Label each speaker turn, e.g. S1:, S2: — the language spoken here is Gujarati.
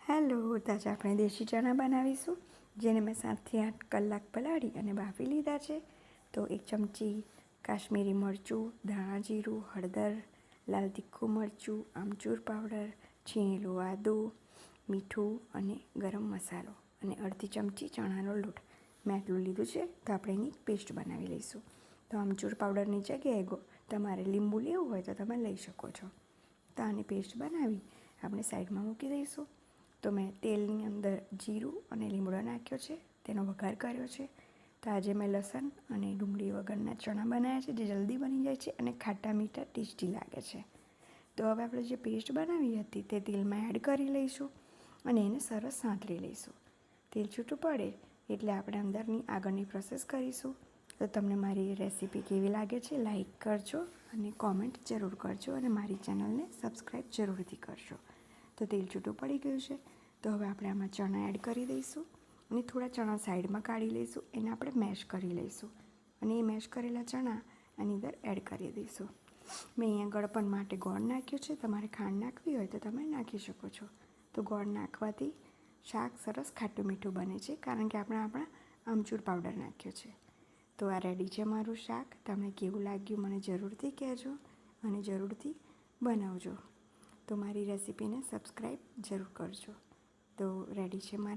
S1: હેલો, તો આજે આપણે દેશી ચણા બનાવીશું, જેને મેં 7 થી 8 કલાક પલાળી અને બાફી લીધા છે. તો 1 ચમચી કાશ્મીરી મરચું, ધાણા જીરું, હળદર, લાલ તીખું મરચું, આમચૂર પાવડર, છીણેલું આદું, મીઠું અને ગરમ મસાલો અને અડધી ચમચી ચણાનો લોટ મેં આટલું લીધું છે. તો આપણે એની પેસ્ટ બનાવી લઈશું. તો આમચૂર પાવડરની જગ્યાએ તમારે લીંબુ લેવું હોય તો તમે લઈ શકો છો. તો આની પેસ્ટ બનાવી આપણે સાઈડમાં મૂકી દઈશું. તો મેં તેલની અંદર જીરું અને લીમડો નાખ્યો છે, તેનો વઘાર કર્યો છે. તો આજે મેં લસણ અને ડુંગળી વગરના ચણા બનાવ્યા છે, જે જલ્દી બની જાય છે અને ખાટા મીઠા ટેસ્ટી લાગે છે. તો હવે આપણે જે પેસ્ટ બનાવી હતી તે તેલમાં એડ કરી લઈશું અને એને સરસ સાંતળી લઈશું. તેલ છૂટું પડે એટલે આપણે અંદરની આગળની પ્રોસેસ કરીશું. તો તમને મારી રેસીપી કેવી લાગે છે લાઈક કરજો અને કોમેન્ટ જરૂર કરજો અને મારી ચેનલને સબસ્ક્રાઈબ જરૂરથી કરજો. તો તેલ છૂટું પડી ગયું છે. તો હવે આપણે આમાં ચણા એડ કરી દઈશું અને થોડા ચણા સાઈડમાં કાઢી લઈશું. એને આપણે મેશ કરી લઈશું અને એ મેશ કરેલા ચણા આની અંદર એડ કરી દઈશું. મેં અહીંયા ગળપણ માટે ગોળ નાખ્યો છે. તમારે ખાંડ નાખવી હોય તો તમે નાખી શકો છો. તો ગોળ નાખવાથી શાક સરસ ખાટું મીઠું બને છે, કારણ કે આપણે આપણા આમચૂર પાવડર નાખ્યો છે. તો આ રેડી છે મારું શાક. તમને કેવું લાગ્યું મને જરૂરથી કહેજો અને જરૂરથી બનાવજો. તો મારી રેસીપીને સબસ્ક્રાઈબ જરૂર કરજો. તો રેડી છે મારી